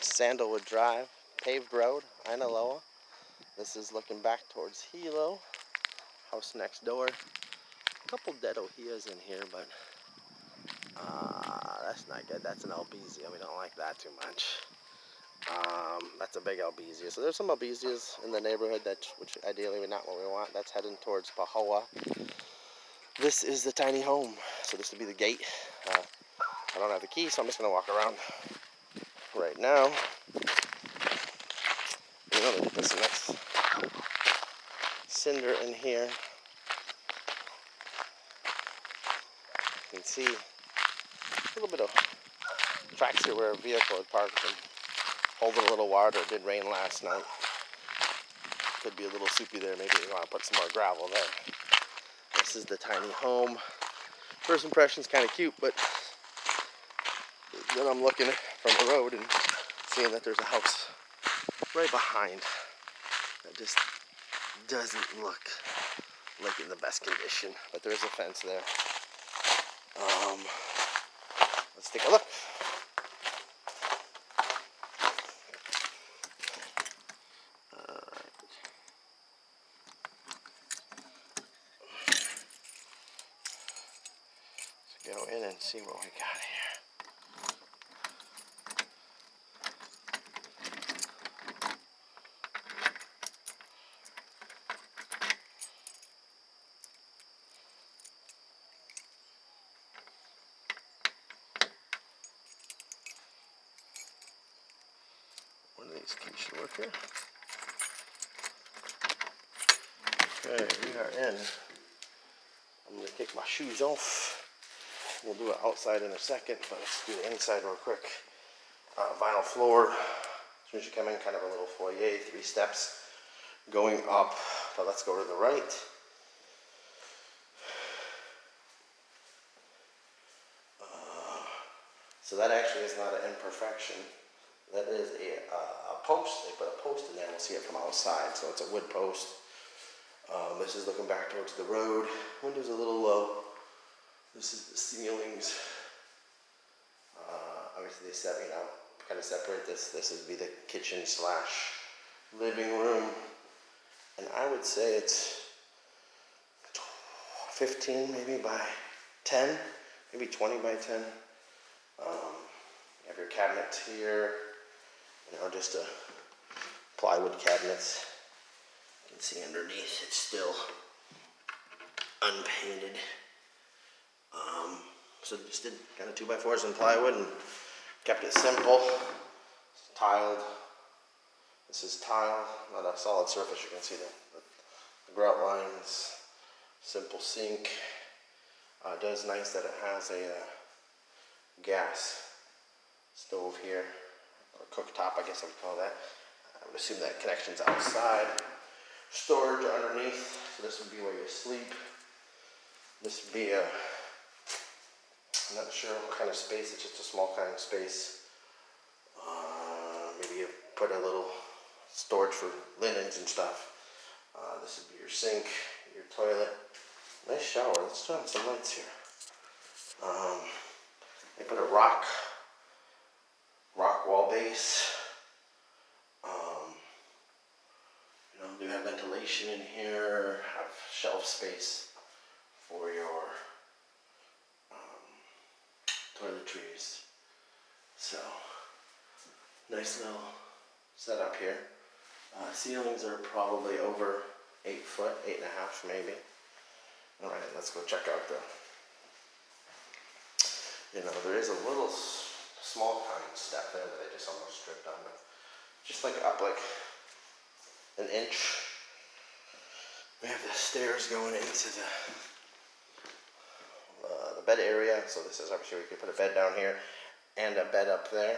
Sandalwood Drive, paved road, Inaloa. This is looking back towards Hilo. House next door. A couple dead ohias in here, but that's not good. That's an albizia. We don't like that too much. That's a big albizia. So there's some albizias in the neighborhood, which ideally not what we want. That's heading towards Pahoa. This is the tiny home. So this would be the gate. I don't have the key, so I'm just going to walk around right now. You know, they put some nice cinder in here. You can see a little bit of tracks here where a vehicle had parked and holding a little water. It did rain last night. Could be a little soupy there. Maybe you want to put some more gravel there. This is the tiny home. First impression's kind of cute, but then I'm looking from the road and seeing that there's a house right behind that just doesn't look like in the best condition. But there is a fence there. Let's take a look. Let's go in and see what we got here. One of these keys should work here. Okay, we are in. I'm going to take my shoes off. We'll do it outside in a second, but let's do the inside real quick. Vinyl floor. As soon as you come in, kind of a little foyer, 3 steps going up. But let's go to the right. So that actually is not an imperfection. That is a post. They put a post in there. We'll see it from outside. So it's a wood post. This is looking back towards the road. Window's a little low. This is the ceilings. Obviously they kind of separate this. This would be the kitchen / living room. And I would say it's 15 maybe by 10, maybe 20 by 10. You have your cabinets here, just a plywood cabinets. You can see underneath it's still unpainted. So just did kind of 2x4s and plywood and kept it simple. It's tiled. This is tile, not a solid surface. You can see the grout lines. Simple sink. It does nice that it has a gas stove here, or cooktop, I guess I would call that. I would assume that connection's outside. Storage underneath. So this would be where you sleep. This would be I'm not sure what kind of space. It's just a small kind of space. Maybe you put a little storage for linens and stuff. This would be your sink, your toilet. Nice shower. Let's turn on some lights here. They put a rock wall base. Do have ventilation in here. Have shelf space for your toiletries. So nice little setup here. Ceilings are probably over 8 foot, 8.5 maybe. All right, let's go check out there is a little small kind of step there that they just almost stripped on, but just like up like an inch. We have the stairs going into the bed area. So this is obviously we could put a bed down here and a bed up there.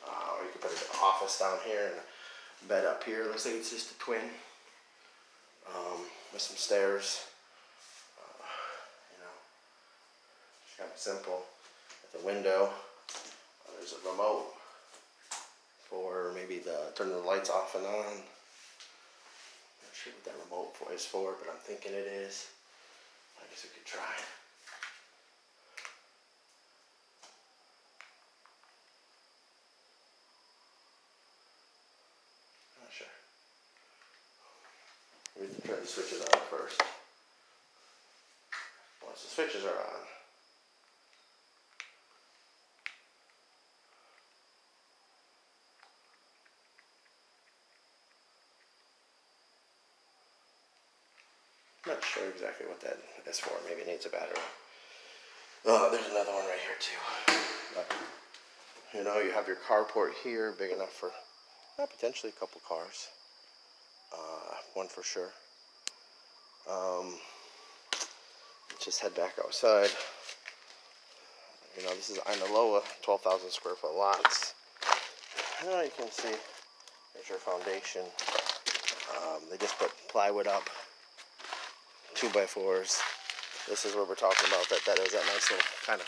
Or you could put an office down here and a bed up here. Looks like it's just a twin. With some stairs. Just kind of simple. At the window, there's a remote for maybe turning the lights off and on. Not sure what that remote is for, but I'm thinking it is. I guess we could try. We can try to switch it on first. Once the switches are on, not sure exactly what that is for. Maybe it needs a battery. Oh, there's another one right here too. But, you know, you have your carport here, big enough for potentially a couple cars. One for sure. Just head back outside. You know, this is Ainaloa, 12,000 square foot lots. Now you can see, there's your foundation. They just put plywood up, 2x4s. This is where we're talking about that is that nice little kind of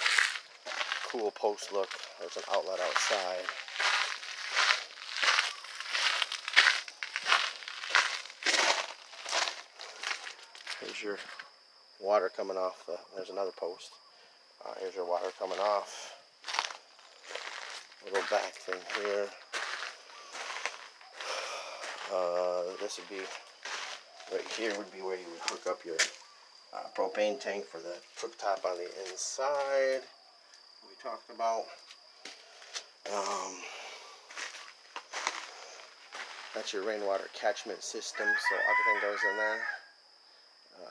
cool post look. There's an outlet outside. Here's your water coming off. There's another post. Here's your water coming off. Little back thing here. This would be right here. Would be where you would hook up your propane tank for the cooktop on the inside. We talked about. That's your rainwater catchment system, so everything goes in there.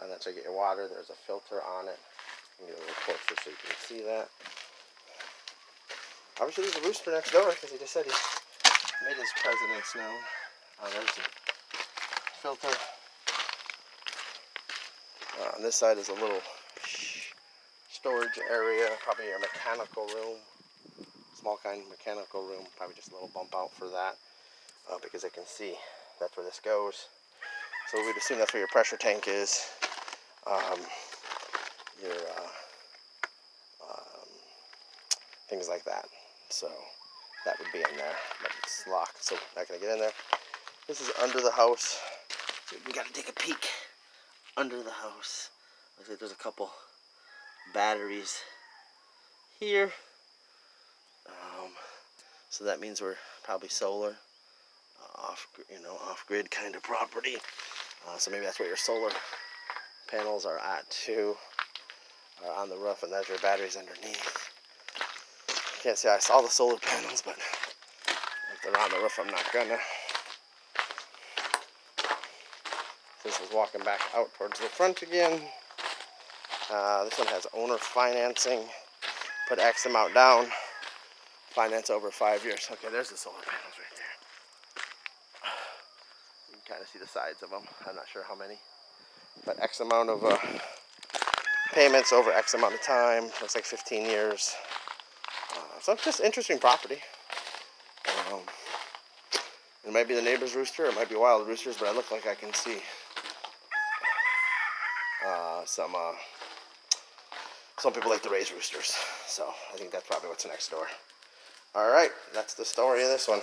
And that's where you get your water. There's a filter on it. You can get a little closer so you can see that. Obviously, there's a rooster next door because he just said he made his presence known. There's the filter. On this side is a little storage area, probably your mechanical room. Small kind of mechanical room. Probably just a little bump out for that because I can see that's where this goes. So we'd assume that's where your pressure tank is. Your things like that. So that would be in there, but it's locked, so we're not gonna get in there. This is under the house, so we gotta take a peek under the house. Looks like there's a couple batteries here. So that means we're probably solar, off-grid kind of property. So maybe that's where your solar panels are at too, on the roof, and there's your batteries underneath. Can't say I saw the solar panels, but if they're on the roof, I'm not gonna. This is walking back out towards the front again. This one has owner financing. Put X amount down. Finance over 5 years. Okay, there's the solar panels right there. You can kind of see the sides of them. I'm not sure how many. But X amount of payments over X amount of time. Looks like 15 years. So it's just interesting property. It might be the neighbor's rooster, it might be wild roosters, but I look like I can see some people like to raise roosters. So I think that's probably what's next door. Alright, that's the story of this one.